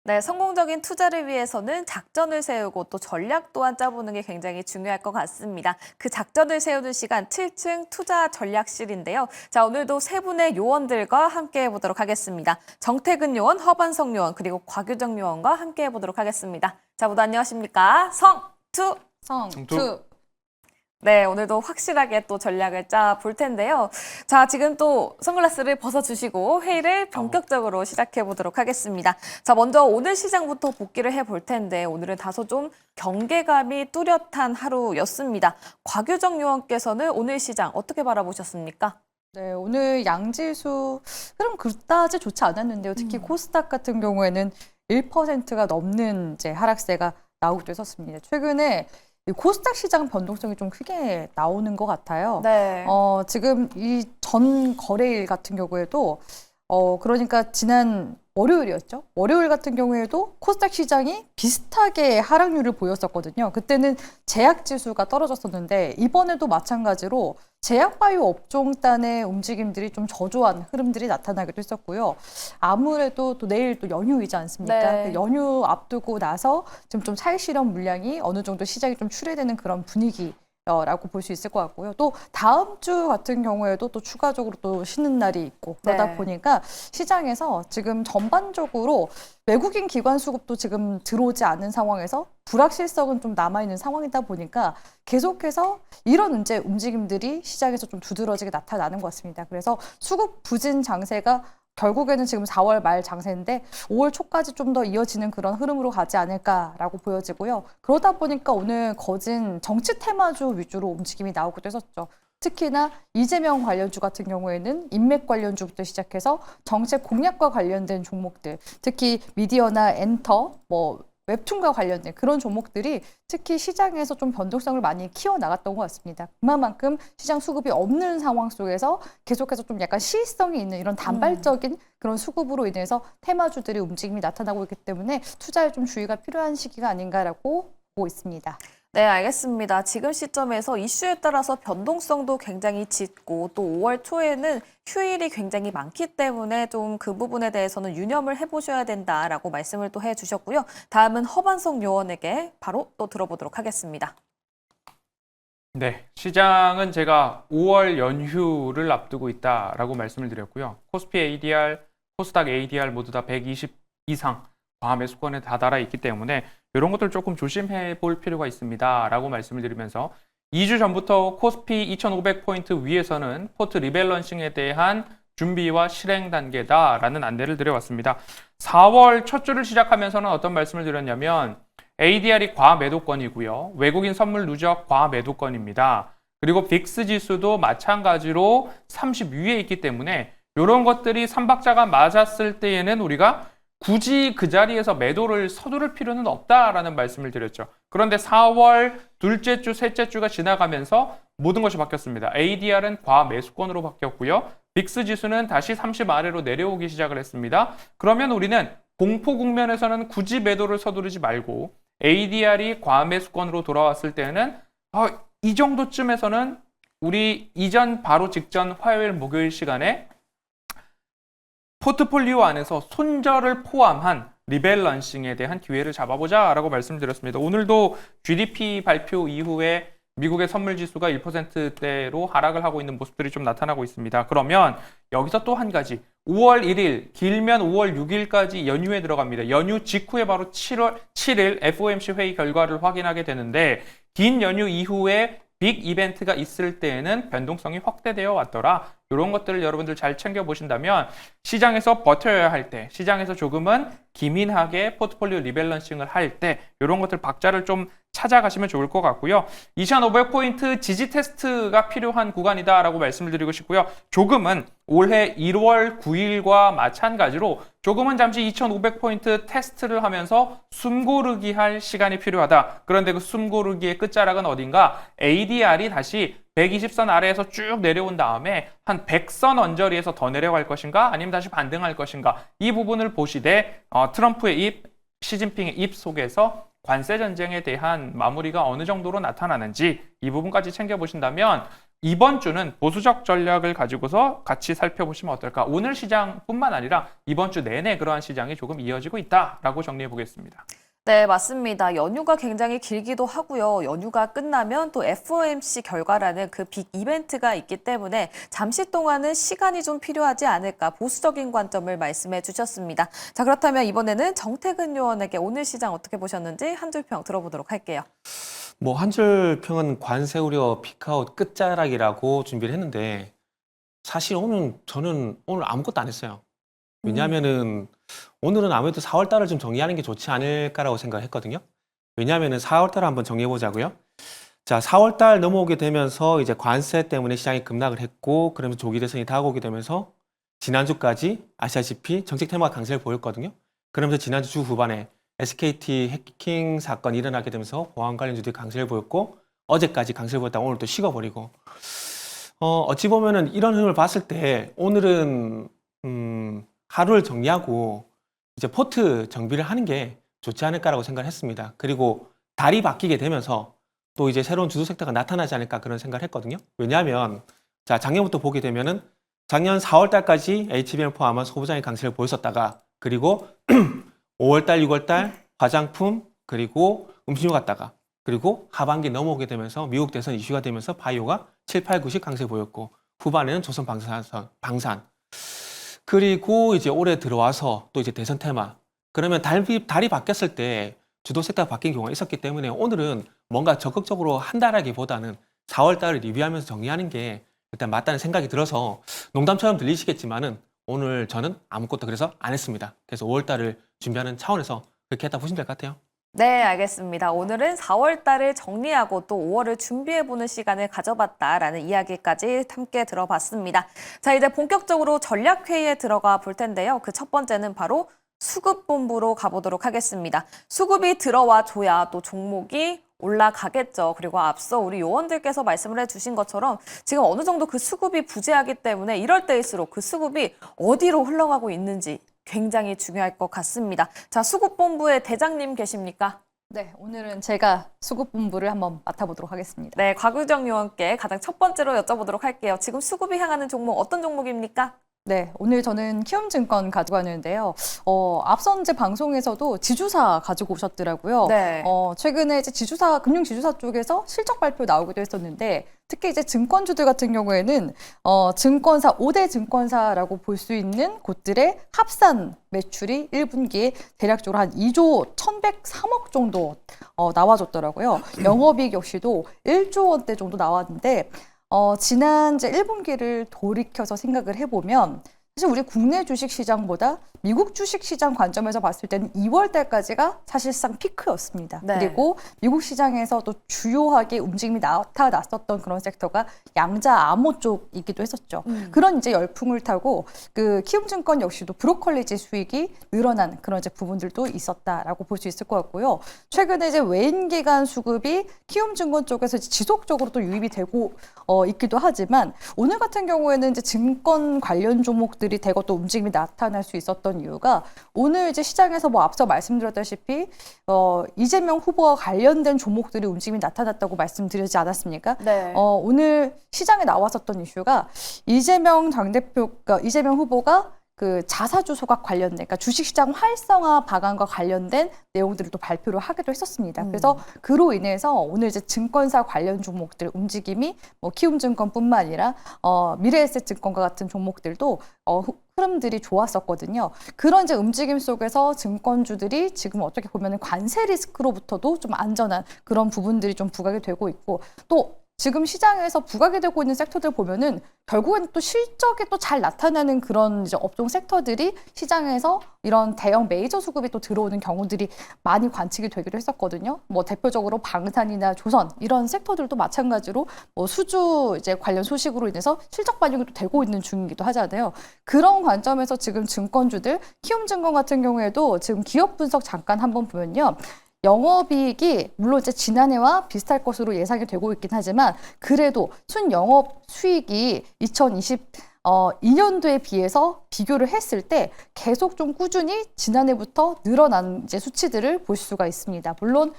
네, 성공적인 투자를 위해서는 작전을 세우고 또 전략 또한 짜보는 게 굉장히 중요할 것 같습니다. 그 작전을 세우는 시간 7층 투자 전략실인데요. 자, 오늘도 세 분의 요원들과 함께 해보도록 하겠습니다. 정태근 요원, 허반성 요원, 그리고 곽유정 요원과 함께 해보도록 하겠습니다. 자, 모두 안녕하십니까? 성투! 성투. 네, 오늘도 확실하게 또 전략을 짜 볼 텐데요. 자, 지금 또 선글라스를 벗어주시고 회의를 본격적으로 시작해 보도록 하겠습니다. 자, 먼저 오늘 시장부터 복귀를 해 볼 텐데 오늘은 다소 좀 경계감이 뚜렷한 하루였습니다. 곽유정 요원께서는 오늘 시장 어떻게 바라보셨습니까? 네, 오늘 양지수 흐름 그다지 좋지 않았는데요. 특히 코스닥 같은 경우에는 1%가 넘는 이제 하락세가 나오기도 했었습니다. 최근에 이 코스닥 시장 변동성이 좀 크게 나오는 것 같아요. 네. 지금 이 전 거래일 같은 경우에도 그러니까 지난 월요일이었죠. 월요일 같은 경우에도 코스닥 시장이 비슷하게 하락률을 보였었거든요. 그때는 제약 지수가 떨어졌었는데 이번에도 마찬가지로 제약바이오 업종단의 움직임들이 좀 저조한 흐름들이 나타나기도 했었고요. 아무래도 또 내일 또 연휴이지 않습니까? 네. 그 연휴 앞두고 나서 지금 좀 차익실현 물량이 어느 정도 시장이 좀 출회되는 그런 분위기. 라고 볼 수 있을 것 같고요. 또 다음 주 같은 경우에도 또 추가적으로 또 쉬는 날이 있고 그러다 네. 보니까 시장에서 지금 전반적으로 외국인 기관 수급도 지금 들어오지 않은 상황에서 불확실성은 좀 남아있는 상황이다 보니까 계속해서 이런 이제 움직임들이 시장에서 좀 두드러지게 나타나는 것 같습니다. 그래서 수급 부진 장세가 결국에는 지금 4월 말 장세인데 5월 초까지 좀 더 이어지는 그런 흐름으로 가지 않을까라고 보여지고요. 그러다 보니까 오늘 거진 정치 테마주 위주로 움직임이 나오기도 했었죠. 특히나 이재명 관련주 같은 경우에는 인맥 관련주부터 시작해서 정책 공약과 관련된 종목들, 특히 미디어나 엔터, 웹툰과 관련된 그런 종목들이 특히 시장에서 좀 변동성을 많이 키워나갔던 것 같습니다. 그만큼 시장 수급이 없는 상황 속에서 계속해서 좀 약간 시의성이 있는 이런 단발적인 그런 수급으로 인해서 테마주들의 움직임이 나타나고 있기 때문에 투자에 좀 주의가 필요한 시기가 아닌가라고 보고 있습니다. 네, 알겠습니다. 지금 시점에서 이슈에 따라서 변동성도 굉장히 짙고 또 5월 초에는 휴일이 굉장히 많기 때문에 좀 그 부분에 대해서는 유념을 해보셔야 된다라고 말씀을 또 해주셨고요. 다음은 허반성 요원에게 바로 또 들어보도록 하겠습니다. 네, 시장은 제가 5월 연휴를 앞두고 있다라고 말씀을 드렸고요. 코스피 ADR, 코스닥 ADR 모두 다 120 이상 과매수권에 다다라 있기 때문에 이런 것들 조금 조심해 볼 필요가 있습니다 라고 말씀을 드리면서 2주 전부터 코스피 2500포인트 위에서는 포트 리밸런싱에 대한 준비와 실행 단계다라는 안내를 드려왔습니다. 4월 첫 주를 시작하면서는 어떤 말씀을 드렸냐면 ADR이 과매도권이고요. 외국인 선물 누적 과매도권입니다. 그리고 빅스 지수도 마찬가지로 30 위에 있기 때문에 이런 것들이 3박자가 맞았을 때에는 우리가 굳이 그 자리에서 매도를 서두를 필요는 없다라는 말씀을 드렸죠. 그런데 4월 둘째 주, 셋째 주가 지나가면서 모든 것이 바뀌었습니다. ADR은 과매수권으로 바뀌었고요. 빅스 지수는 다시 30 아래로 내려오기 시작을 했습니다. 그러면 우리는 공포 국면에서는 굳이 매도를 서두르지 말고 ADR이 과매수권으로 돌아왔을 때는 이 정도쯤에서는 우리 이전 바로 직전 화요일, 목요일 시간에 포트폴리오 안에서 손절을 포함한 리밸런싱에 대한 기회를 잡아보자 라고 말씀드렸습니다. 오늘도 GDP 발표 이후에 미국의 선물 지수가 1%대로 하락을 하고 있는 모습들이 좀 나타나고 있습니다. 그러면 여기서 또 한 가지 5월 1일 길면 5월 6일까지 연휴에 들어갑니다. 연휴 직후에 바로 7일 FOMC 회의 결과를 확인하게 되는데 긴 연휴 이후에 빅 이벤트가 있을 때에는 변동성이 확대되어 왔더라. 이런 것들을 여러분들 잘 챙겨보신다면 시장에서 버텨야 할 때, 시장에서 조금은 기민하게 포트폴리오 리밸런싱을 할 때 이런 것들 박자를 좀 찾아가시면 좋을 것 같고요. 2500포인트 지지 테스트가 필요한 구간이다라고 말씀을 드리고 싶고요. 조금은 올해 1월 9일과 마찬가지로 조금은 잠시 2500포인트 테스트를 하면서 숨고르기 할 시간이 필요하다. 그런데 그 숨고르기의 끝자락은 어딘가? ADR이 다시 120선 아래에서 쭉 내려온 다음에 한 100선 언저리에서 더 내려갈 것인가? 아니면 다시 반등할 것인가? 이 부분을 보시되 트럼프의 입, 시진핑의 입 속에서 관세 전쟁에 대한 마무리가 어느 정도로 나타나는지 이 부분까지 챙겨보신다면 이번 주는 보수적 전략을 가지고서 같이 살펴보시면 어떨까? 오늘 시장뿐만 아니라 이번 주 내내 그러한 시장이 조금 이어지고 있다라고 정리해 보겠습니다. 네, 맞습니다. 연휴가 굉장히 길기도 하고요. 연휴가 끝나면 또 FOMC 결과라는 그 빅 이벤트가 있기 때문에 잠시 동안은 시간이 좀 필요하지 않을까 보수적인 관점을 말씀해 주셨습니다. 자, 그렇다면 이번에는 정태근 의원에게 오늘 시장 어떻게 보셨는지 한 줄 평 들어보도록 할게요. 뭐 한 줄 평은 관세 우려 피크아웃 끝자락이라고 준비를 했는데 사실 저는 오늘 아무것도 안 했어요. 왜냐하면은 오늘은 아무래도 4월 달을 좀 정리하는 게 좋지 않을까라고 생각을 했거든요. 왜냐하면은 4월 달을 한번 정리해 보자고요. 자, 4월 달 넘어오게 되면서 이제 관세 때문에 시장이 급락을 했고 그러면서 조기 대선이 다가오게 되면서 지난주까지 아시다시피 정책 테마가 강세를 보였거든요. 그러면서 지난주 주 후반에 SKT 해킹 사건이 일어나게 되면서 보안 관련주들이 강세를 보였고 어제까지 강세를 보였다가 오늘 또 식어버리고 어찌 보면은 이런 흐름을 봤을 때 오늘은 하루를 정리하고 이제 포트 정비를 하는 게 좋지 않을까라고 생각을 했습니다. 그리고 달이 바뀌게 되면서 또 이제 새로운 주도 섹터가 나타나지 않을까 그런 생각을 했거든요. 왜냐하면 자, 작년부터 보게 되면은 작년 4월 달까지 HBM 포함한 소부장의 강세를 보였었다가 그리고 5월 달, 6월 달 화장품 그리고 음식료 갔다가 그리고 하반기 넘어오게 되면서 미국 대선 이슈가 되면서 바이오가 7, 8, 9씩 강세 보였고 후반에는 조선 방산 그리고 이제 올해 들어와서 또 이제 대선 테마 그러면 달이 바뀌었을 때 주도 섹터가 바뀐 경우가 있었기 때문에 오늘은 뭔가 적극적으로 한다라기보다는 4월 달을 리뷰하면서 정리하는 게 일단 맞다는 생각이 들어서 농담처럼 들리시겠지만은 오늘 저는 아무것도 그래서 안 했습니다. 그래서 5월 달을 준비하는 차원에서 그렇게 했다 보시면 될 것 같아요. 네, 알겠습니다. 오늘은 4월 달을 정리하고 또 5월을 준비해보는 시간을 가져봤다라는 이야기까지 함께 들어봤습니다. 자, 이제 본격적으로 전략회의에 들어가 볼 텐데요. 그 첫 번째는 바로 수급본부로 가보도록 하겠습니다. 수급이 들어와 줘야 또 종목이 올라가겠죠. 그리고 앞서 우리 요원들께서 말씀을 해주신 것처럼 지금 어느 정도 그 수급이 부재하기 때문에 이럴 때일수록 그 수급이 어디로 흘러가고 있는지 굉장히 중요할 것 같습니다. 자, 수급본부의 대장님 계십니까? 네, 오늘은 제가 수급본부를 한번 맡아보도록 하겠습니다. 네, 곽유정 요원께 가장 첫 번째로 여쭤보도록 할게요. 지금 수급이 향하는 종목 어떤 종목입니까? 네, 오늘 저는 키움증권 가지고 왔는데요. 앞선 제 방송에서도 지주사 가지고 오셨더라고요. 네. 최근에 이제 금융지주사 쪽에서 실적 발표 나오기도 했었는데, 특히 이제 증권주들 같은 경우에는, 5대 증권사라고 볼 수 있는 곳들의 합산 매출이 1분기에 대략적으로 한 2조 1,103억 정도, 나와줬더라고요. 영업이익 역시도 1조 원대 정도 나왔는데, 지난 이제 1분기를 돌이켜서 생각을 해보면 사실 우리 국내 주식시장보다 미국 주식시장 관점에서 봤을 때는 2월 달까지가 사실상 피크였습니다. 네. 그리고 미국 시장에서 또 주요하게 움직임이 나타났었던 그런 섹터가 양자 암호 쪽이기도 했었죠. 그런 이제 열풍을 타고 그 키움증권 역시도 브로컬리지 수익이 늘어난 그런 이제 부분들도 있었다라고 볼 수 있을 것 같고요. 최근에 이제 외인 기관 수급이 키움증권 쪽에서 이제 지속적으로 또 유입이 되고 있기도 하지만 오늘 같은 경우에는 이제 증권 관련 종목들이 대거 또 움직임이 나타날 수 있었던 이유가 오늘 이제 시장에서 뭐 앞서 말씀드렸다시피 이재명 후보와 관련된 종목들이 움직임이 나타났다고 말씀드리지 않았습니까? 네. 오늘 시장에 나왔었던 이슈가 이재명 후보가 그 자사주 소각 관련된, 그러니까 주식시장 활성화 방안과 관련된 내용들을 또 발표를 하기도 했었습니다. 그래서 그로 인해서 오늘 이제 증권사 관련 종목들 움직임이 뭐 키움증권뿐만 아니라 미래에셋증권과 같은 종목들도 흐름들이 좋았었거든요. 그런 이제 움직임 속에서 증권주들이 지금 어떻게 보면 관세 리스크로부터도 좀 안전한 그런 부분들이 좀 부각이 되고 있고 또 지금 시장에서 부각이 되고 있는 섹터들 보면은 결국엔 또 실적이 또 잘 나타나는 그런 이제 업종 섹터들이 시장에서 이런 대형 메이저 수급이 또 들어오는 경우들이 많이 관측이 되기도 했었거든요. 뭐 대표적으로 방산이나 조선 이런 섹터들도 마찬가지로 뭐 수주 이제 관련 소식으로 인해서 실적 반영이 또 되고 있는 중이기도 하잖아요. 그런 관점에서 지금 증권주들 키움증권 같은 경우에도 지금 기업 분석 잠깐 한번 보면요. 영업이익이 물론 이제 지난해와 비슷할 것으로 예상이 되고 있긴 하지만 그래도 순영업 수익이 2년도에 비해서 비교를 했을 때 계속 좀 꾸준히 지난해부터 늘어난 이제 수치들을 볼 수가 있습니다. 물론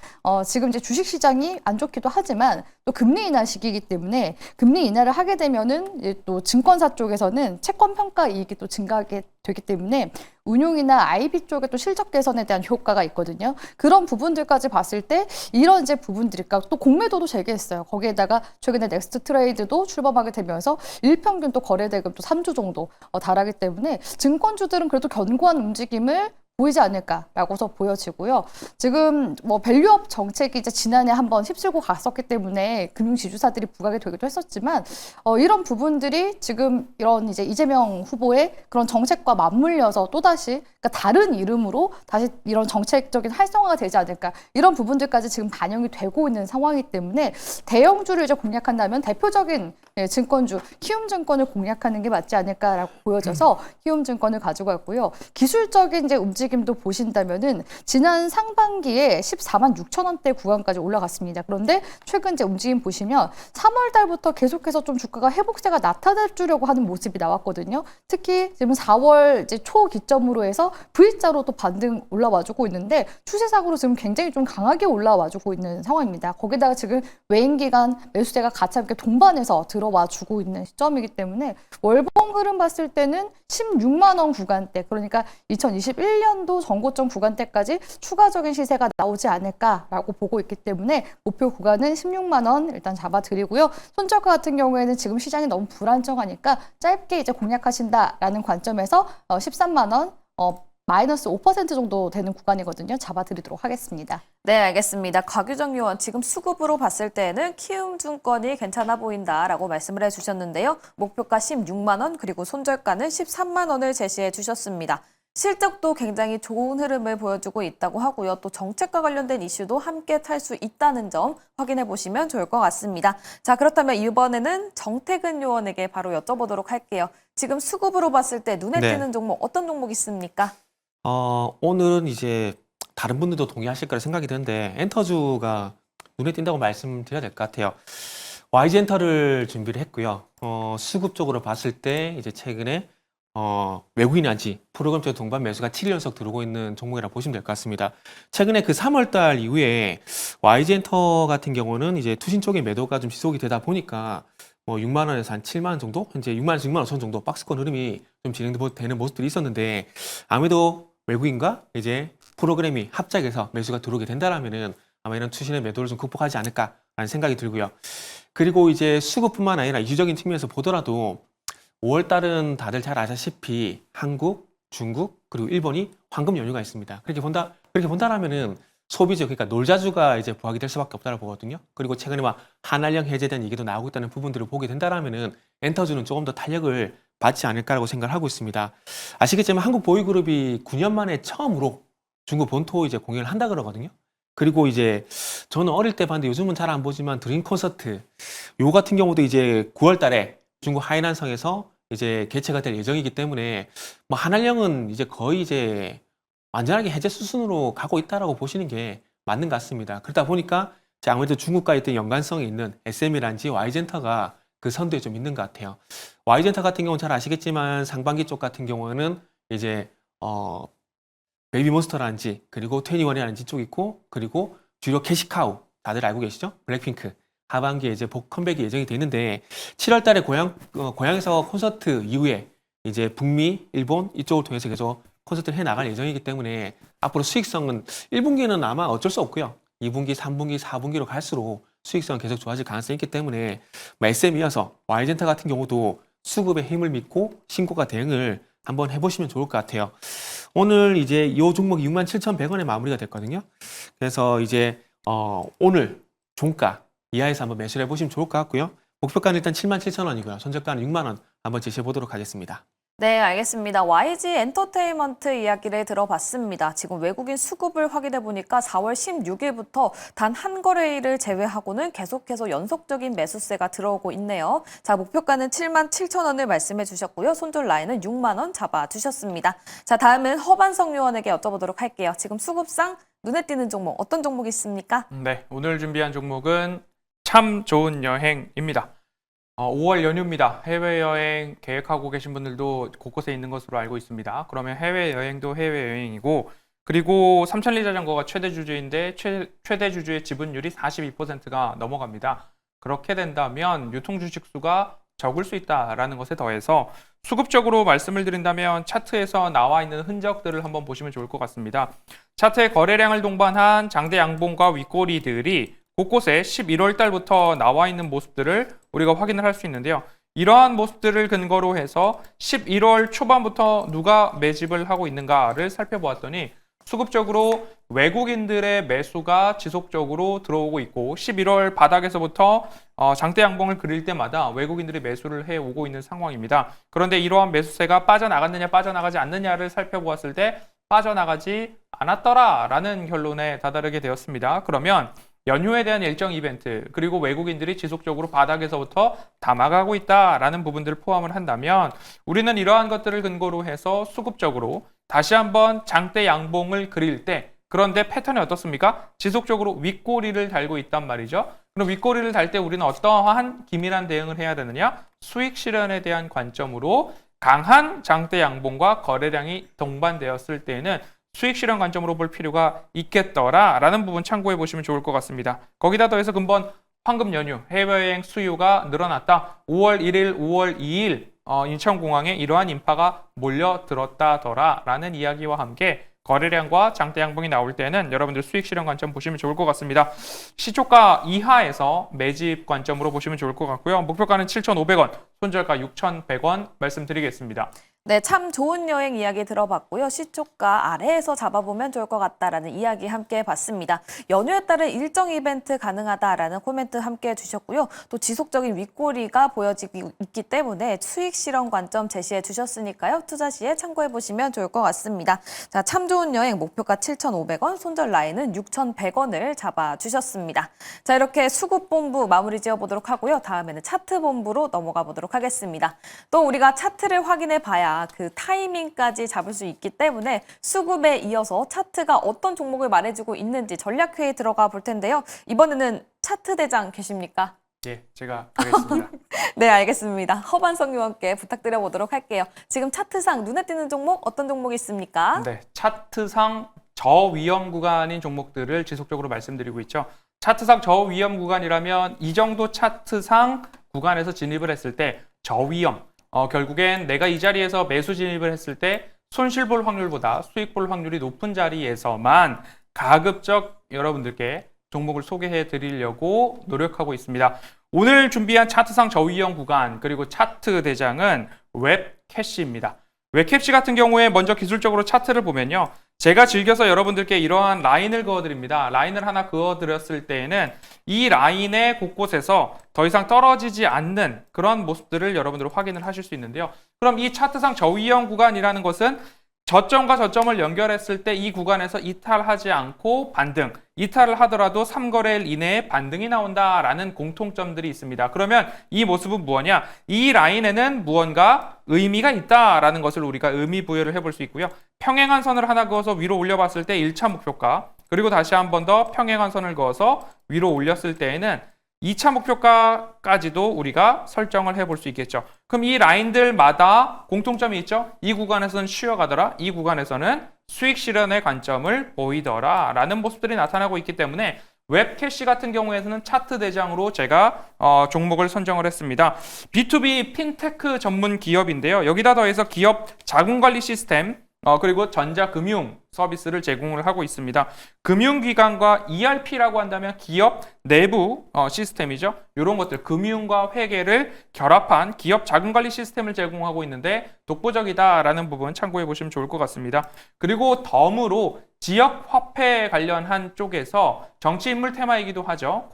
지금 이제 주식시장이 안 좋기도 하지만 또 금리 인하 시기이기 때문에 금리 인하를 하게 되면은 이제 또 증권사 쪽에서는 채권 평가 이익이 또 증가하게 되기 때문에 운용이나 IB 쪽에 또 실적 개선에 대한 효과가 있거든요. 그런 부분들까지 봤을 때 이런 이제 부분들이, 그러니까 또 공매도도 재개했어요. 거기에다가 최근에 넥스트 트레이드도 출범하게 되면서 일평균 또 거래 대금 또 3조 정도 달하기 때문에 증권주들은 그래도 견고한 움직임을 보이지 않을까라고서 보여지고요. 지금 뭐 밸류업 정책이 이제 지난해 한번 휩쓸고 갔었기 때문에 금융지주사들이 부각이 되기도 했었지만 이런 부분들이 지금 이런 이제 이재명 후보의 그런 정책과 맞물려서 또다시, 그러니까 다른 이름으로 다시 이런 정책적인 활성화가 되지 않을까, 이런 부분들까지 지금 반영이 되고 있는 상황이기 때문에 대형주를 이제 공략한다면 대표적인 증권주 키움증권을 공략하는 게 맞지 않을까라고 보여져서 키움증권을 가지고 왔고요. 기술적인 이제 움직임도 보신다면은 지난 상반기에 14만 6천 원대 구간까지 올라갔습니다. 그런데 최근 이제 움직임 보시면 3월 달부터 계속해서 좀 주가가 회복세가 나타날 주려고 하는 모습이 나왔거든요. 특히 지금 4월 이제 초 기점으로 해서 V자로 또 반등 올라와주고 있는데 추세상으로 지금 굉장히 좀 강하게 올라와주고 있는 상황입니다. 거기다가 지금 외인 기간 매수세가 같이 함께 동반해서 들어와주고 있는 시점이기 때문에 월봉 흐름 봤을 때는 16만 원 구간대, 그러니까 2021년도 전고점 구간대까지 추가적인 시세가 나오지 않을까라고 보고 있기 때문에 목표 구간은 16만 원 일단 잡아드리고요. 손절가 같은 경우에는 지금 시장이 너무 불안정하니까 짧게 이제 공략하신다라는 관점에서 13만 원 마이너스 5% 정도 되는 구간이거든요. 잡아드리도록 하겠습니다. 네, 알겠습니다. 곽유정 의원, 지금 수급으로 봤을 때는 키움증권이 괜찮아 보인다라고 말씀을 해주셨는데요. 목표가 16만 원, 그리고 손절가는 13만 원을 제시해 주셨습니다. 실적도 굉장히 좋은 흐름을 보여주고 있다고 하고요. 또 정책과 관련된 이슈도 함께 탈 수 있다는 점 확인해 보시면 좋을 것 같습니다. 자, 그렇다면 이번에는 정태근 의원에게 바로 여쭤보도록 할게요. 지금 수급으로 봤을 때 눈에 네. 띄는 종목, 어떤 종목 있습니까? 오늘은 이제 다른 분들도 동의하실 거라 생각이 드는데 엔터주가 눈에 띈다고 말씀드려야 될 것 같아요. YG엔터를 준비를 했고요. 수급 쪽으로 봤을 때 이제 최근에 외국인한지 프로그램 쪽 동반 매수가 7일 연속 들어오고 있는 종목이라 보시면 될 것 같습니다. 최근에 그 3월 달 이후에 YG엔터 같은 경우는 이제 투신 쪽의 매도가 좀 지속이 되다 보니까 뭐 6만 원에서 한 7만 원 정도, 현재 6만 원에서 6만 5천 정도 박스권 흐름이 좀 진행되는 모습들이 있었는데 아무래도 외국인과 이제 프로그램이 합작해서 매수가 들어오게 된다라면은 아마 이런 투신의 매도를 좀 극복하지 않을까라는 생각이 들고요. 그리고 이제 수급뿐만 아니라 이슈적인 측면에서 보더라도 5월 달은 다들 잘 아시다시피 한국, 중국 그리고 일본이 황금 연휴가 있습니다. 그렇게 본다라면은 소비죠. 그러니까 놀자주가 이제 부각이 될 수밖에 없다고 보거든요. 그리고 최근에 막 한알령 해제에 대한 얘기도 나오고 있다는 부분들을 보게 된다라면은 엔터주는 조금 더 탄력을 받지 않을까라고 생각을 하고 있습니다. 아시겠지만 한국 보이그룹이 9년 만에 처음으로 중국 본토 이제 공연을 한다 그러거든요. 그리고 이제 저는 어릴 때 봤는데 요즘은 잘 안 보지만 드림 콘서트 요 같은 경우도 이제 9월 달에 중국 하이난성에서 이제 개최가 될 예정이기 때문에 뭐 한알령은 이제 거의 이제 완전하게 해제 수순으로 가고 있다라고 보시는 게 맞는 것 같습니다. 그러다 보니까 아무래도 중국과 있던 연관성이 있는 SM이란지 Y젠터가 그 선두에 좀 있는 것 같아요. Y젠터 같은 경우는 잘 아시겠지만 상반기 쪽 같은 경우는 이제 베이비몬스터라든지 그리고 21이라든지 쪽 있고 그리고 주력 캐시카우 다들 알고 계시죠? 블랙핑크 하반기에 이제 컴백이 예정이 돼 있는데 7월 달에 고향에서 콘서트 이후에 이제 북미, 일본 이쪽을 통해서 계속 콘서트를 해 나갈 예정이기 때문에 앞으로 수익성은 1분기는 아마 어쩔 수 없고요. 2분기, 3분기, 4분기로 갈수록 수익성은 계속 좋아질 가능성이 있기 때문에 SM이어서 Y젠터 같은 경우도 수급의 힘을 믿고 신고가 대응을 한번 해보시면 좋을 것 같아요. 오늘 이제 이 종목이 67,100원에 마무리가 됐거든요. 그래서 이제 오늘 종가 이하에서 한번 매수를 해보시면 좋을 것 같고요. 목표가는 일단 77,000원이고요. 손절가는 6만 원 한번 제시해 보도록 하겠습니다. 네, 알겠습니다. YG 엔터테인먼트 이야기를 들어봤습니다. 지금 외국인 수급을 확인해 보니까 4월 16일부터 단 한 거래일을 제외하고는 계속해서 연속적인 매수세가 들어오고 있네요. 자, 목표가는 77,000원을 말씀해 주셨고요. 손절 라인은 6만 원 잡아 주셨습니다. 자, 다음은 허반성 요원에게 여쭤보도록 할게요. 지금 수급상 눈에 띄는 종목, 어떤 종목이 있습니까? 네, 오늘 준비한 종목은 참 좋은 여행입니다. 5월 연휴입니다. 해외여행 계획하고 계신 분들도 곳곳에 있는 것으로 알고 있습니다. 그러면 해외여행도 해외여행이고, 그리고 삼천리 자전거가 최대 주주인데 최대 주주의 지분율이 42%가 넘어갑니다. 그렇게 된다면 유통주식 수가 적을 수 있다라는 것에 더해서 수급적으로 말씀을 드린다면 차트에서 나와 있는 흔적들을 한번 보시면 좋을 것 같습니다. 차트의 거래량을 동반한 장대 양봉과 윗꼬리들이 곳곳에 11월 달부터 나와 있는 모습들을 우리가 확인을 할 수 있는데요. 이러한 모습들을 근거로 해서 11월 초반부터 누가 매집을 하고 있는가를 살펴보았더니 수급적으로 외국인들의 매수가 지속적으로 들어오고 있고 11월 바닥에서부터 장대 양봉을 그릴 때마다 외국인들이 매수를 해오고 있는 상황입니다. 그런데 이러한 매수세가 빠져나갔느냐 빠져나가지 않느냐를 살펴보았을 때 빠져나가지 않았더라라는 결론에 다다르게 되었습니다. 그러면 연휴에 대한 일정 이벤트 그리고 외국인들이 지속적으로 바닥에서부터 담아가고 있다라는 부분들을 포함을 한다면 우리는 이러한 것들을 근거로 해서 수급적으로 다시 한번 장대 양봉을 그릴 때 그런데 패턴이 어떻습니까? 지속적으로 윗꼬리를 달고 있단 말이죠. 그럼 윗꼬리를 달 때 우리는 어떠한 기민한 대응을 해야 되느냐? 수익 실현에 대한 관점으로 강한 장대 양봉과 거래량이 동반되었을 때에는 수익 실현 관점으로 볼 필요가 있겠더라라는 부분 참고해 보시면 좋을 것 같습니다. 거기다 더해서 근본 황금 연휴, 해외여행 수요가 늘어났다. 5월 1일, 5월 2일 인천공항에 이러한 인파가 몰려들었다더라라는 이야기와 함께 거래량과 장대 양봉이 나올 때는 여러분들 수익 실현 관점 보시면 좋을 것 같습니다. 시초가 이하에서 매집 관점으로 보시면 좋을 것 같고요. 목표가는 7,500원, 손절가 6,100원 말씀드리겠습니다. 네, 참 좋은 여행 이야기 들어봤고요. 시초가 아래에서 잡아보면 좋을 것 같다라는 이야기 함께 봤습니다. 연휴에 따른 일정 이벤트 가능하다라는 코멘트 함께 주셨고요. 또 지속적인 윗꼬리가 보여지고 있기 때문에 수익 실현 관점 제시해 주셨으니까요. 투자 시에 참고해 보시면 좋을 것 같습니다. 자, 참 좋은 여행 목표가 7,500원, 손절 라인은 6,100원을 잡아주셨습니다. 자, 이렇게 수급본부 마무리 지어보도록 하고요. 다음에는 차트본부로 넘어가 보도록 하겠습니다. 또 우리가 차트를 확인해 봐야 그 타이밍까지 잡을 수 있기 때문에 수급에 이어서 차트가 어떤 종목을 말해주고 있는지 전략회의 들어가 볼 텐데요. 이번에는 차트 대장 계십니까? 예, 제가 가겠습니다. 네, 알겠습니다. 허반성 의원께 부탁드려보도록 할게요. 지금 차트상 눈에 띄는 종목 어떤 종목이 있습니까? 네, 차트상 저위험 구간인 종목들을 지속적으로 말씀드리고 있죠. 차트상 저위험 구간이라면 이 정도 차트상 구간에서 진입을 했을 때 저위험, 결국엔 내가 이 자리에서 매수 진입을 했을 때 손실 볼 확률보다 수익 볼 확률이 높은 자리에서만 가급적 여러분들께 종목을 소개해 드리려고 노력하고 있습니다. 오늘 준비한 차트상 저위험 구간 그리고 차트 대장은 웹캐시입니다. 웹캐시 같은 경우에 먼저 기술적으로 차트를 보면요. 제가 즐겨서 여러분들께 이러한 라인을 그어드립니다. 라인을 하나 그어드렸을 때에는 이 라인의 곳곳에서 더 이상 떨어지지 않는 그런 모습들을 여러분들 확인을 하실 수 있는데요. 그럼 이 차트상 저위험 구간이라는 것은 저점과 저점을 연결했을 때 이 구간에서 이탈하지 않고 반등, 이탈을 하더라도 3거래일 이내에 반등이 나온다라는 공통점들이 있습니다. 그러면 이 모습은 무엇이냐? 이 라인에는 무언가 의미가 있다라는 것을 우리가 의미 부여를 해볼 수 있고요. 평행한 선을 하나 그어서 위로 올려봤을 때 1차 목표가, 그리고 다시 한 번 더 평행한 선을 그어서 위로 올렸을 때에는 2차 목표가까지도 우리가 설정을 해볼 수 있겠죠. 그럼 이 라인들마다 공통점이 있죠. 이 구간에서는 쉬어가더라. 이 구간에서는 수익 실현의 관점을 보이더라 라는 모습들이 나타나고 있기 때문에 웹캐시 같은 경우에는 차트 대장으로 제가 종목을 선정을 했습니다. B2B 핀테크 전문 기업인데요. 여기다 더해서 기업 자금관리 시스템 그리고 전자금융 서비스를 제공을 하고 있습니다. 금융기관과 ERP라고 한다면 기업 내부 시스템이죠. 이런 것들 금융과 회계를 결합한 기업 자금관리 시스템을 제공하고 있는데 독보적이다라는 부분 참고해 보시면 좋을 것 같습니다. 그리고 덤으로 지역화폐 관련한 쪽에서 정치인물 테마이기도 하죠.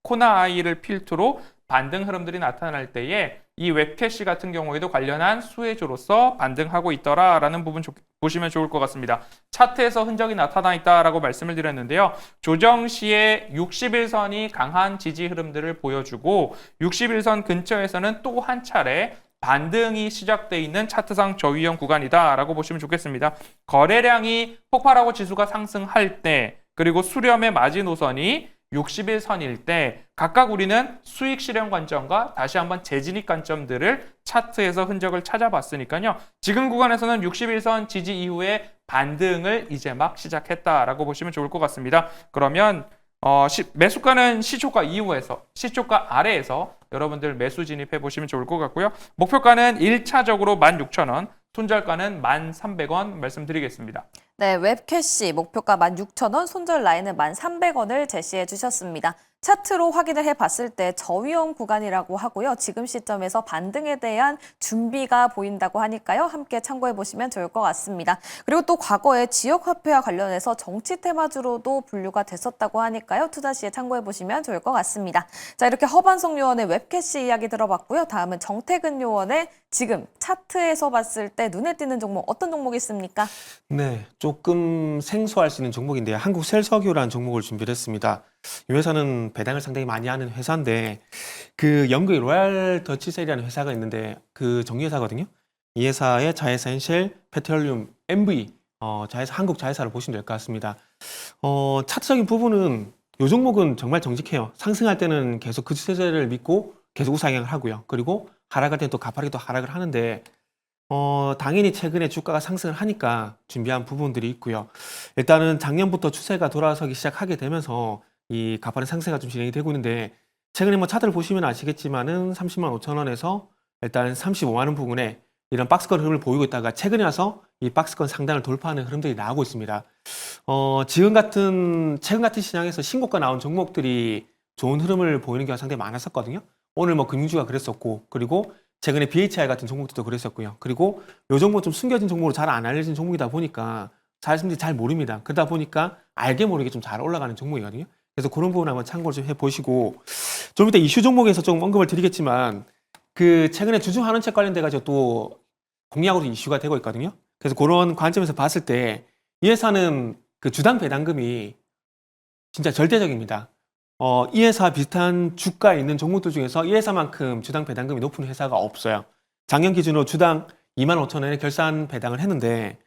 코나아이를 필두로 반등 흐름들이 나타날 때에 이 웹캐시 같은 경우에도 관련한 수혜주로서 반등하고 있더라라는 부분 보시면 좋을 것 같습니다. 차트에서 흔적이 나타나 있다라고 말씀을 드렸는데요. 조정 시에 60일선이 강한 지지 흐름들을 보여주고 60일선 근처에서는 또 한 차례 반등이 시작돼 있는 차트상 저위험 구간이다라고 보시면 좋겠습니다. 거래량이 폭발하고 지수가 상승할 때 그리고 수렴의 마지노선이 60일선일 때 각각 우리는 수익 실현 관점과 다시 한번 재진입 관점들을 차트에서 흔적을 찾아봤으니까요. 지금 구간에서는 60일선 지지 이후에 반등을 이제 막 시작했다라고 보시면 좋을 것 같습니다. 그러면 매수가는 시초가 이후에서 시초가 아래에서 여러분들 매수 진입해 보시면 좋을 것 같고요. 목표가는 1차적으로 16,000원, 손절가는 1,300원 말씀드리겠습니다. 네, 웹캐시 목표가 16,000원, 손절 라인은 1,300원을 제시해 주셨습니다. 차트로 확인을 해봤을 때 저위험 구간이라고 하고요. 지금 시점에서 반등에 대한 준비가 보인다고 하니까요. 함께 참고해 보시면 좋을 것 같습니다. 그리고 또 과거에 지역화폐와 관련해서 정치 테마주로도 분류가 됐었다고 하니까요. 투자 시에 참고해 보시면 좋을 것 같습니다. 자, 이렇게 허반성 요원의 웹캐시 이야기 들어봤고요. 다음은 정태근 요원의 지금 차트에서 봤을 때 눈에 띄는 종목 어떤 종목이 있습니까? 네, 조금 생소할 수 있는 종목인데요. 한국셀석유라는 종목을 준비를 했습니다. 이 회사는 배당을 상당히 많이 하는 회사인데 그 영국의 로얄 더치셀이라는 회사가 있는데 그 정유회사거든요. 이 회사의 자회사인 쉘, 페트롤리움, MV 자회사, 한국 자회사를 보시면 될 것 같습니다. 차트적인 부분은 이 종목은 정말 정직해요. 상승할 때는 계속 그 추세를 믿고 계속 우상향을 하고요. 그리고 하락할 때는 또 가파르게 또 하락을 하는데 당연히 최근에 주가가 상승을 하니까 준비한 부분들이 있고요. 일단은 작년부터 추세가 돌아서기 시작하게 되면서 이 가파른 상승가 좀 진행이 되고 있는데 최근에 뭐 차트를 보시면 아시겠지만은 30만 5천 원에서 일단 35만 원 부근에 이런 박스권 흐름을 보이고 있다가 최근에 와서 이 박스권 상단을 돌파하는 흐름들이 나오고 있습니다. 최근 같은 시장에서 신고가 나온 종목들이 좋은 흐름을 보이는 경우가 상당히 많았었거든요. 오늘 뭐 금융주가 그랬었고, 그리고 최근에 BHI 같은 종목들도 그랬었고요. 그리고 이 종목 좀 숨겨진 종목으로 잘 안 알려진 종목이다 보니까 사람들이 잘 모릅니다. 그러다 보니까 알게 모르게 좀 잘 올라가는 종목이거든요. 그래서 그런 부분 한번 참고를 좀 해보시고, 좀 이따 이슈 종목에서 좀 언급을 드리겠지만, 그 최근에 주주환원책 관련돼가지고 또 공약으로 이슈가 되고 있거든요. 그래서 그런 관점에서 봤을 때 이 회사는 그 주당 배당금이 진짜 절대적입니다. 이 회사 비슷한 주가에 있는 종목들 중에서 이 회사만큼 주당 배당금이 높은 회사가 없어요. 작년 기준으로 주당 25,000원에 결산 배당을 했는데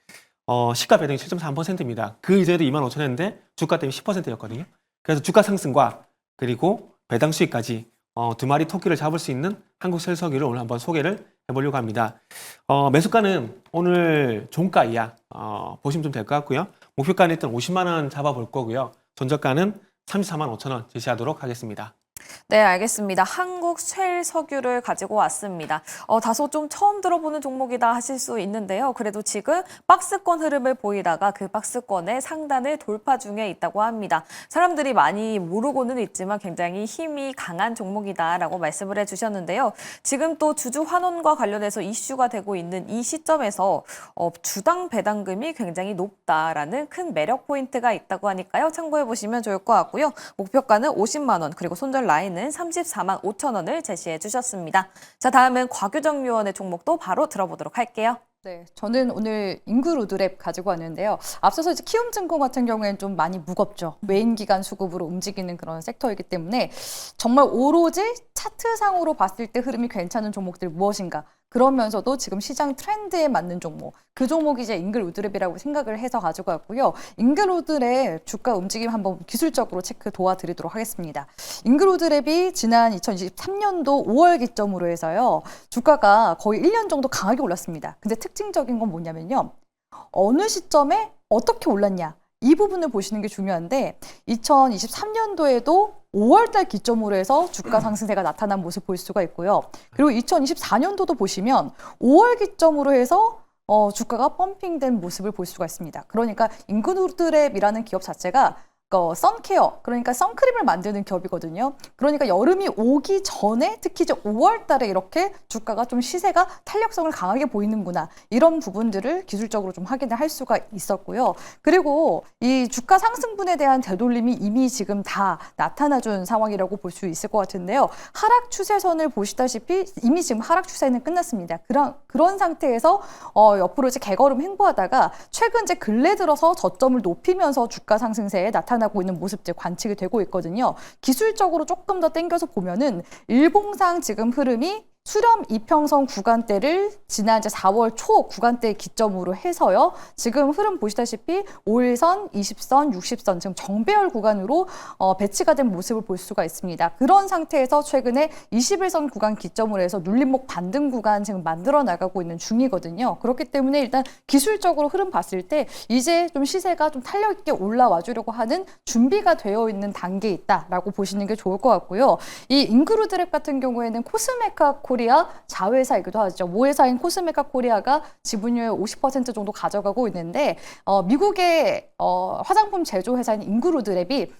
시가 배당이 7.3%입니다. 그 이전에도 25,000원인데 주가 때문에 10%였거든요. 그래서 주가 상승과 그리고 배당 수익까지 두 마리 토끼를 잡을 수 있는 한국셀석유를 오늘 한번 소개를 해보려고 합니다. 매수가는 오늘 종가 이하 보시면 좀 될 것 같고요. 목표가는 일단 50만 원 잡아볼 거고요. 손절가는 34만 5천 원 제시하도록 하겠습니다. 네, 알겠습니다. 한국쉘석유를 가지고 왔습니다. 다소 좀 처음 들어보는 종목이다 하실 수 있는데요. 그래도 지금 박스권 흐름을 보이다가 그 박스권의 상단을 돌파 중에 있다고 합니다. 사람들이 많이 모르고는 있지만 굉장히 힘이 강한 종목이다라고 말씀을 해주셨는데요. 지금 또 주주 환원과 관련해서 이슈가 되고 있는 이 시점에서 주당 배당금이 굉장히 높다라는 큰 매력 포인트가 있다고 하니까요. 참고해 보시면 좋을 것 같고요. 목표가는 50만 원, 그리고 손절 라인은 34만 5천 원을 제시해 주셨습니다. 자, 다음은 곽유정 요원의 종목도 바로 들어보도록 할게요. 네, 저는 오늘 인그루드랩 가지고 왔는데요. 앞서서 이제 키움증권 같은 경우에는 좀 많이 무겁죠. 메인 기간 수급으로 움직이는 그런 섹터이기 때문에 정말 오로지 차트상으로 봤을 때 흐름이 괜찮은 종목들 무엇인가? 그러면서도 지금 시장 트렌드에 맞는 종목, 그 종목이 이제 인글우드랩이라고 생각을 해서 가지고 왔고요. 인글우드랩 주가 움직임 한번 기술적으로 체크 도와드리도록 하겠습니다. 인글우드랩이 지난 2023년도 5월 기점으로 해서요. 주가가 거의 1년 정도 강하게 올랐습니다. 근데 특징적인 건 뭐냐면요. 어느 시점에 어떻게 올랐냐. 이 부분을 보시는 게 중요한데 2023년도에도 5월달 기점으로 해서 주가 상승세가 나타난 모습 볼 수가 있고요. 그리고 2024년도도 보시면 5월 기점으로 해서 주가가 펌핑된 모습을 볼 수가 있습니다. 그러니까 인그루드랩이라는 기업 자체가 선케어, 그러니까 선크림을 만드는 기업이거든요. 그러니까 여름이 오기 전에 특히 이제 5월 달에 이렇게 주가가 좀 시세가 탄력성을 강하게 보이는구나. 이런 부분들을 기술적으로 좀 확인을 할 수가 있었고요. 그리고 이 주가 상승분에 대한 되돌림이 이미 지금 다 나타나준 상황이라고 볼 수 있을 것 같은데요. 하락 추세선을 보시다시피 이미 지금 하락 추세는 끝났습니다. 그런 상태에서 옆으로 이제 개걸음 횡보하다가 최근 이제 근래 들어서 저점을 높이면서 주가 상승세에 나타나고 있는 모습들 관측이 되고 있거든요. 기술적으로 조금 더 당겨서 보면은 일봉상 지금 흐름이 수렴 이평선 구간대를 지난 이제 4월 초 구간대 기점으로 해서요. 지금 흐름 보시다시피 5일선, 20선, 60선 지금 정배열 구간으로 배치가 된 모습을 볼 수가 있습니다. 그런 상태에서 최근에 21선 구간 기점으로 해서 눌림목 반등 구간 지금 만들어 나가고 있는 중이거든요. 그렇기 때문에 일단 기술적으로 흐름 봤을 때 이제 좀 시세가 좀 탄력 있게 올라와 주려고 하는 준비가 되어 있는 단계에 있다라고 보시는 게 좋을 것 같고요. 이 인그루드랩 같은 경우에는 코스메카 코리아 자회사이기도 하죠. 모회사인 코스메카 코리아가 지분율 50% 정도 가져가고 있는데 미국의 화장품 제조 회사인 인그루드랩이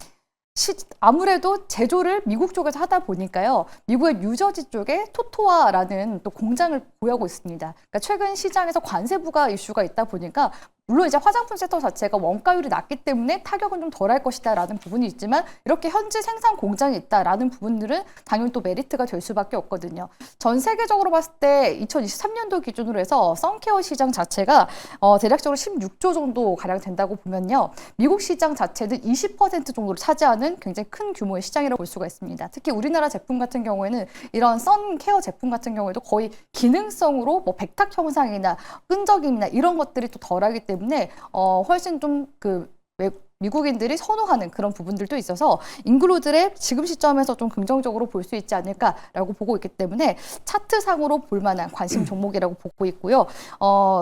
아무래도 제조를 미국 쪽에서 하다 보니까요. 미국의 뉴저지 쪽에 토토아라는 또 공장을 보유하고 있습니다. 그러니까 최근 시장에서 관세 부과 이슈가 있다 보니까 물론 이제 화장품 섹터 자체가 원가율이 낮기 때문에 타격은 좀 덜할 것이다라는 부분이 있지만 이렇게 현지 생산 공장이 있다라는 부분들은 당연히 또 메리트가 될 수밖에 없거든요. 전 세계적으로 봤을 때 2023년도 기준으로 해서 선케어 시장 자체가 대략적으로 16조 정도 가량 된다고 보면요. 미국 시장 자체는 20% 정도를 차지하는 굉장히 큰 규모의 시장이라고 볼 수가 있습니다. 특히 우리나라 제품 같은 경우에는 이런 선케어 제품 같은 경우에도 거의 기능성으로 뭐 백탁 형상이나 끈적임이나 이런 것들이 또 덜하기 때문에 훨씬 좀 미국인들이 선호하는 그런 부분들도 있어서 인그루드랩 지금 시점에서 좀 긍정적으로 볼 수 있지 않을까라고 보고 있기 때문에 차트상으로 볼만한 관심 종목이라고 보고 있고요.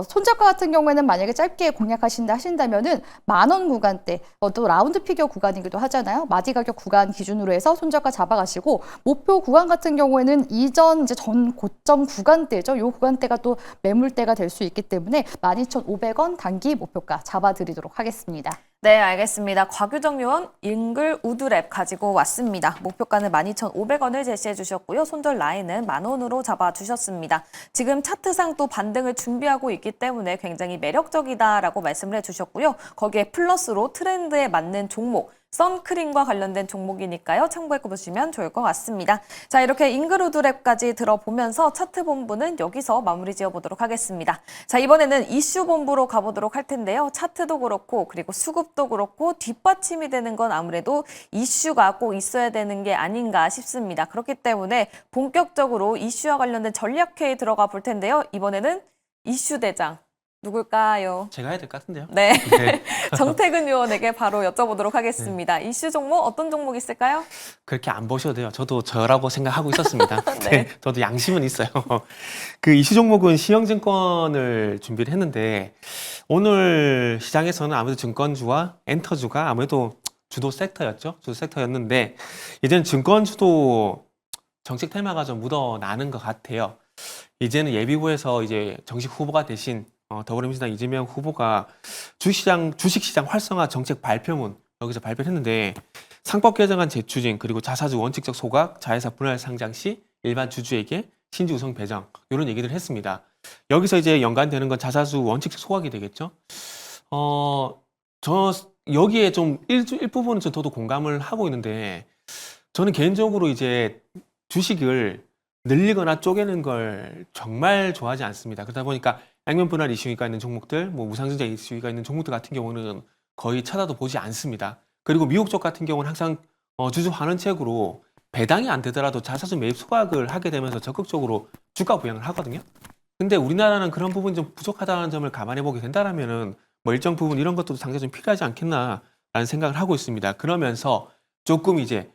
손절가 같은 경우에는 만약에 짧게 공략하신다면은 10,000원 구간대 또 라운드 피겨 구간이기도 하잖아요. 마디 가격 구간 기준으로 해서 손절가 잡아가시고 목표 구간 같은 경우에는 이전 이제 전 고점 구간대죠. 이 구간대가 또 매물대가 될 수 있기 때문에 12,500원 단기 목표가 잡아드리도록 하겠습니다. 네, 알겠습니다. 곽유정 요원 인글우드랩 가지고 왔습니다. 목표가는 12,500원을 제시해 주셨고요. 손절 라인은 10,000원으로 잡아주셨습니다. 지금 차트상 또 반등을 준비하고 있기 때문에 굉장히 매력적이다라고 말씀을 해주셨고요. 거기에 플러스로 트렌드에 맞는 종목, 선크림과 관련된 종목이니까요. 참고해 보시면 좋을 것 같습니다. 자, 이렇게 인그루드랩까지 들어보면서 차트 본부는 여기서 마무리 지어보도록 하겠습니다. 자, 이번에는 이슈 본부로 가보도록 할 텐데요. 차트도 그렇고 그리고 수급도 그렇고 뒷받침이 되는 건 아무래도 이슈가 꼭 있어야 되는 게 아닌가 싶습니다. 그렇기 때문에 본격적으로 이슈와 관련된 전략회의 들어가 볼 텐데요. 이번에는 이슈 대장. 누굴까요? 제가 해야 될 것 같은데요. 네. 네. 정태근 의원에게 바로 여쭤보도록 하겠습니다. 이슈 종목 어떤 종목 있을까요? 그렇게 안 보셔도 돼요. 저도 저라고 생각하고 있었습니다. 네. 네, 저도 양심은 있어요. 그 이슈 종목은 신영증권을 준비를 했는데 오늘 시장에서는 아무래도 증권주와 엔터주가 아무래도 주도 섹터였죠. 주도 섹터였는데 이제는 증권주도 정책 테마가 좀 묻어나는 것 같아요. 이제는 예비후에서 이제 정식 후보가 되신 더불어민주당 이재명 후보가 주식시장 활성화 정책 발표문 여기서 발표를 했는데 상법 개정안 재추진 그리고 자사주 원칙적 소각, 자회사 분할 상장 시 일반 주주에게 신주 우선 배정 이런 얘기를 했습니다. 여기서 이제 연관되는 건 자사주 원칙적 소각이 되겠죠. 저 여기에 좀 일부분은 저도 공감을 하고 있는데 저는 개인적으로 이제 주식을 늘리거나 쪼개는 걸 정말 좋아하지 않습니다. 그러다 보니까 양면 분할 이슈가 있는 종목들, 뭐 무상증자 이슈가 있는 종목들 같은 경우는 거의 쳐다도 보지 않습니다. 그리고 미국 쪽 같은 경우는 항상 주주 환원책으로 배당이 안 되더라도 자사주 매입 소각을 하게 되면서 적극적으로 주가 부양을 하거든요. 근데 우리나라는 그런 부분이 좀 부족하다는 점을 감안해 보게 된다면은 뭐 일정 부분 이런 것도 상당히 좀 필요하지 않겠나라는 생각을 하고 있습니다. 그러면서 조금 이제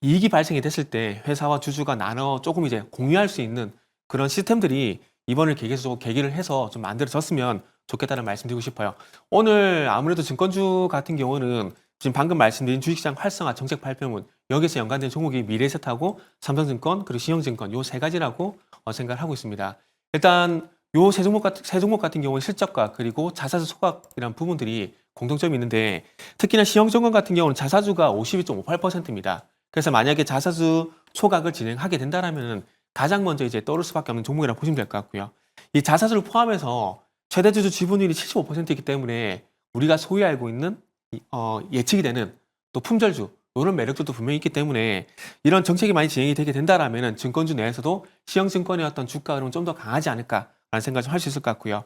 이익이 발생이 됐을 때 회사와 주주가 나눠 조금 이제 공유할 수 있는 그런 시스템들이 이번을 계기를 해서 좀 만들어졌으면 좋겠다는 말씀드리고 싶어요. 오늘 아무래도 증권주 같은 경우는 지금 방금 말씀드린 주식시장 활성화 정책 발표문 여기서 연관된 종목이 미래에셋하고 삼성증권 그리고 신영증권 요 세 가지라고 생각을 하고 있습니다. 일단 요 세 종목 같은 경우는 실적과 그리고 자사주 소각이라는 부분들이 공통점이 있는데 특히나 신영증권 같은 경우는 자사주가 52.58%입니다. 그래서 만약에 자사주 소각을 진행하게 된다라면 가장 먼저 이제 떠오를 수밖에 없는 종목이라고 보시면 될 것 같고요. 이 자사주를 포함해서 최대 주주 지분율이 75%이기 때문에 우리가 소위 알고 있는 예측이 되는 또 품절주 이런 매력들도 분명히 있기 때문에 이런 정책이 많이 진행이 되게 된다라면 증권주 내에서도 시형증권의 어떤 주가 흐름은 좀 더 강하지 않을까라는 생각을 좀 할 수 있을 것 같고요.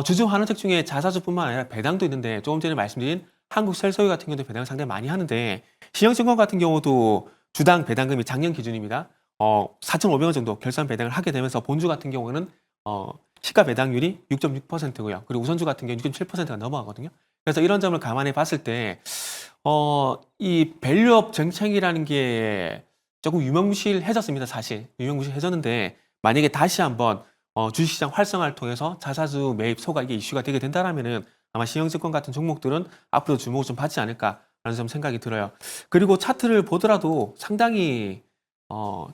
주주 환원책 중에 자사주뿐만 아니라 배당도 있는데 조금 전에 말씀드린 한국셀소유 같은 경우도 배당을 상당히 많이 하는데 시형증권 같은 경우도 주당 배당금이 작년 기준입니다. 4,500원 정도 결산 배당을 하게 되면서 본주 같은 경우는 시가 배당률이 6.6%고요. 그리고 우선주 같은 경우는 6.7%가 넘어가거든요. 그래서 이런 점을 감안해 봤을 때 이 밸류업 정책이라는 게 조금 유명무실해졌습니다. 사실 유명무실해졌는데 만약에 다시 한번 주식시장 활성화를 통해서 자사주 매입 소가 이게 이슈가 되게 된다라면은 아마 신영증권 같은 종목들은 앞으로 주목을 좀 받지 않을까라는 좀 생각이 들어요. 그리고 차트를 보더라도 상당히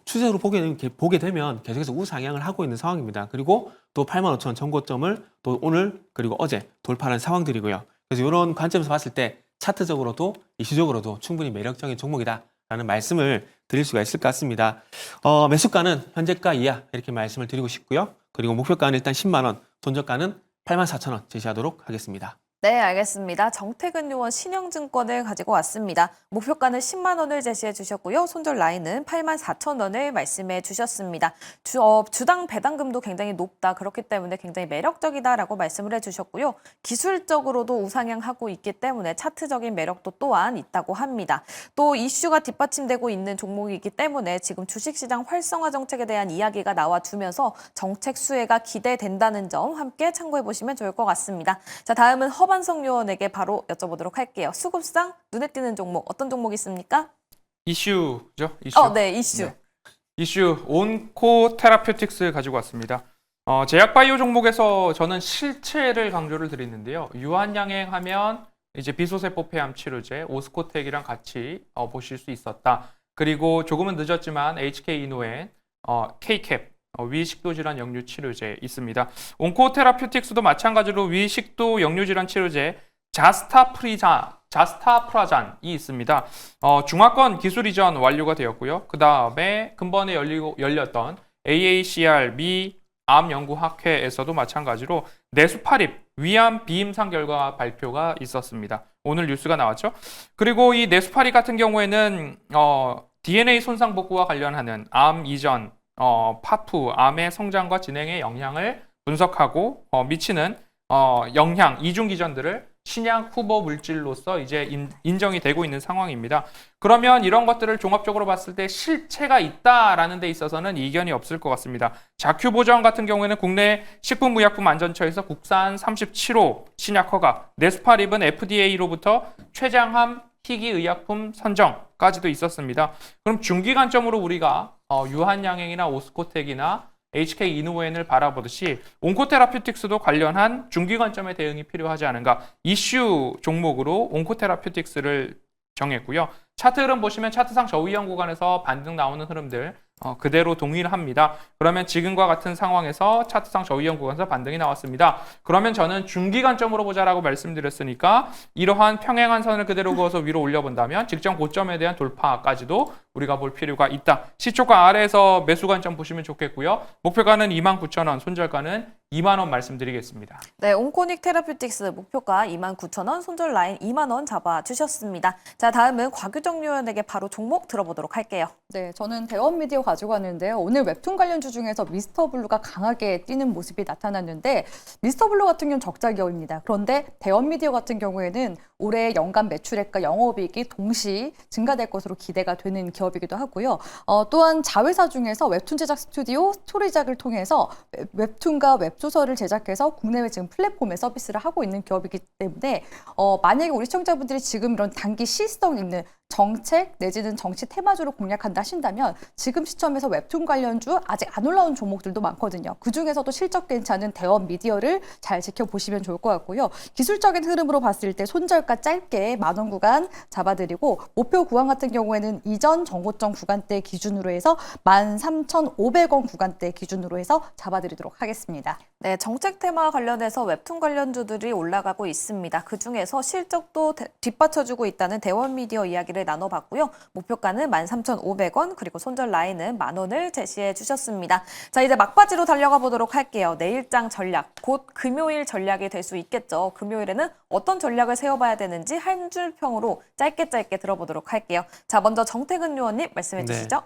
추세로 보게 되면 계속해서 우상향을 하고 있는 상황입니다. 그리고 또 85,000원 전고점을 또 오늘 그리고 어제 돌파하는 상황들이고요. 그래서 이런 관점에서 봤을 때 차트적으로도 이슈적으로도 충분히 매력적인 종목이다라는 말씀을 드릴 수가 있을 것 같습니다. 매수가는 현재가 이하 이렇게 말씀을 드리고 싶고요. 그리고 목표가는 일단 10만 원, 손절가는 84,000원 제시하도록 하겠습니다. 네, 알겠습니다. 정태근 요원 신영증권을 가지고 왔습니다. 목표가는 10만 원을 제시해 주셨고요. 손절 라인은 84,000원을 말씀해 주셨습니다. 주당 배당금도 굉장히 높다. 그렇기 때문에 굉장히 매력적이다라고 말씀을 해 주셨고요. 기술적으로도 우상향하고 있기 때문에 차트적인 매력도 또한 있다고 합니다. 또 이슈가 뒷받침되고 있는 종목이기 때문에 지금 주식시장 활성화 정책에 대한 이야기가 나와주면서 정책 수혜가 기대된다는 점 함께 참고해 보시면 좋을 것 같습니다. 자, 다음은 허반성 요원에게 바로 여쭤보도록 할게요. 수급상 눈에 띄는 종목 어떤 종목 있습니까? 이슈죠? 이슈. 네, 이슈. 네. 이슈 온코 테라퓨틱스 가지고 왔습니다. 제약바이오 종목에서 저는 실체를 강조를 드리는데요. 유한양행하면 이제 비소세포 폐암 치료제 오스코텍이랑 같이 보실 수 있었다. 그리고 조금은 늦었지만 HK 이노엔, K캡 위식도 질환 역류 치료제 있습니다. 온코 테라퓨틱스도 마찬가지로 위식도 역류 질환 치료제 자스타프라잔이 있습니다. 중화권 기술 이전 완료가 되었고요. 그 다음에 근본에 열렸던 AACR 미 암연구학회에서도 마찬가지로 내수파립 위암 비임상 결과 발표가 있었습니다. 오늘 뉴스가 나왔죠. 그리고 이 내수파립 같은 경우에는 DNA 손상 복구와 관련하는 암 이전 파푸, 암의 성장과 진행에 영향을 분석하고 미치는 영향, 이중 기전들을 신약 후보 물질로서 이제 인정이 되고 있는 상황입니다. 그러면 이런 것들을 종합적으로 봤을 때 실체가 있다라는 데 있어서는 이견이 없을 것 같습니다. 자큐보정 같은 경우에는 국내 식품의약품안전처에서 국산 37호 신약 허가, 네스파립은 FDA로부터 최장암 희귀의약품 선정까지도 있었습니다. 그럼 중기 관점으로 우리가 유한양행이나 오스코텍이나 HK 이노엔을 바라보듯이 온코테라퓨틱스도 관련한 중기 관점의 대응이 필요하지 않은가. 이슈 종목으로 온코테라퓨틱스를 정했고요. 차트 흐름 보시면 차트상 저위험 구간에서 반등 나오는 흐름들 그대로 동일합니다. 그러면 지금과 같은 상황에서 차트상 저위험 구간에서 반등이 나왔습니다. 그러면 저는 중기 관점으로 보자라고 말씀드렸으니까 이러한 평행한 선을 그대로 그어서 위로 올려본다면 직전 고점에 대한 돌파까지도 우리가 볼 필요가 있다. 시초가 아래에서 매수 관점 보시면 좋겠고요. 목표가는 29,000원, 손절가는 2만 원 말씀드리겠습니다. 네, 온코닉 테라퓨틱스 목표가 29,000원, 손절 라인 2만 원 잡아주셨습니다. 자, 다음은 곽유정 요원에게 바로 종목 들어보도록 할게요. 네, 저는 대원미디어 가지고 왔는데요. 오늘 웹툰 관련주 중에서 미스터블루가 강하게 뛰는 모습이 나타났는데 미스터블루 같은 경우는 적자 기업입니다. 그런데 대원미디어 같은 경우에는 올해 연간 매출액과 영업이익이 동시 증가될 것으로 기대가 되는 기업이기도 하고요. 또한 자회사 중에서 웹툰 제작 스튜디오 스토리작을 통해서 웹툰과 웹소설을 제작해서 국내외 지금 플랫폼에 서비스를 하고 있는 기업이기 때문에 만약에 우리 시청자분들이 지금 이런 단기 시성 있는 정책 내지는 정치 테마주를 공략한다 하신다면 지금 시점에서 웹툰 관련주 아직 안 올라온 종목들도 많거든요. 그중에서도 실적 괜찮은 대원 미디어를 잘 지켜보시면 좋을 것 같고요. 기술적인 흐름으로 봤을 때 손절가 짧게 10,000원 구간 잡아드리고 목표 구간 같은 경우에는 이전 정고점 구간대 기준으로 해서 13,500원 구간대 기준으로 해서 잡아드리도록 하겠습니다. 네, 정책 테마 관련해서 웹툰 관련주들이 올라가고 있습니다. 그중에서 실적도 뒷받쳐주고 있다는 대원미디어 이야기를 나눠봤고요. 목표가는 13,500원 그리고 손절 라인은 10,000원을 제시해 주셨습니다. 자, 이제 막바지로 달려가 보도록 할게요. 내일장 전략, 곧 금요일 전략이 될 수 있겠죠. 금요일에는 어떤 전략을 세워봐야 되는지 한 줄 평으로 짧게 들어보도록 할게요. 자, 먼저 정태근 의원님 말씀해 주시죠.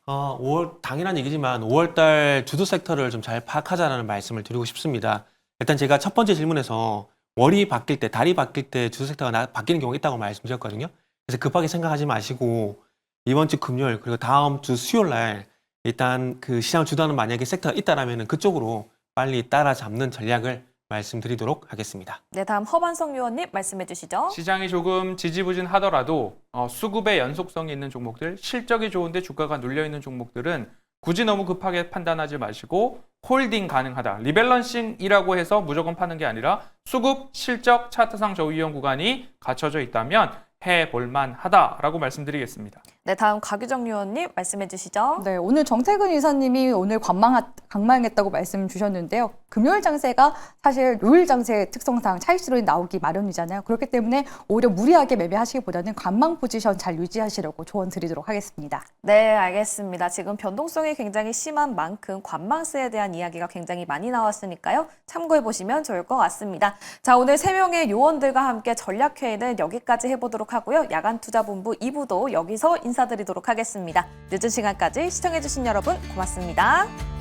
5월 당연한 얘기지만 5월달 주도 섹터를 좀 잘 파악하자라는 말씀을 드리고 싶습니다. 일단 제가 첫 번째 질문에서 월이 바뀔 때, 달이 바뀔 때 주도 섹터가 바뀌는 경우가 있다고 말씀드렸거든요. 그래서 급하게 생각하지 마시고 이번 주 금요일 그리고 다음 주 수요일 날 일단 그 시장을 주도하는 만약에 섹터가 있다라면 그쪽으로 빨리 따라잡는 전략을 말씀드리도록 하겠습니다. 네, 다음 허반성 의원님 말씀해 주시죠. 시장이 조금 지지부진하더라도 수급의 연속성이 있는 종목들, 실적이 좋은데 주가가 눌려 있는 종목들은 굳이 너무 급하게 판단하지 마시고 홀딩 가능하다. 리밸런싱이라고 해서 무조건 파는 게 아니라 수급, 실적, 차트상 저위험 구간이 갖춰져 있다면 해볼만 하다라고 말씀드리겠습니다. 네, 다음 곽유정 의원님 말씀해 주시죠. 네, 오늘 정태근 이사님이 오늘 관망했다고 말씀 주셨는데요. 금요일 장세가 사실 요일 장세의 특성상 차익실현이 나오기 마련이잖아요. 그렇기 때문에 오히려 무리하게 매매하시기보다는 관망 포지션 잘 유지하시려고 조언 드리도록 하겠습니다. 네, 알겠습니다. 지금 변동성이 굉장히 심한 만큼 관망세에 대한 이야기가 굉장히 많이 나왔으니까요. 참고해 보시면 좋을 것 같습니다. 자, 오늘 3명의 요원들과 함께 전략회의는 여기까지 해보도록 하고요. 야간투자본부 2부도 여기서 인사드리도록 하겠습니다. 늦은 시간까지 시청해주신 여러분 고맙습니다.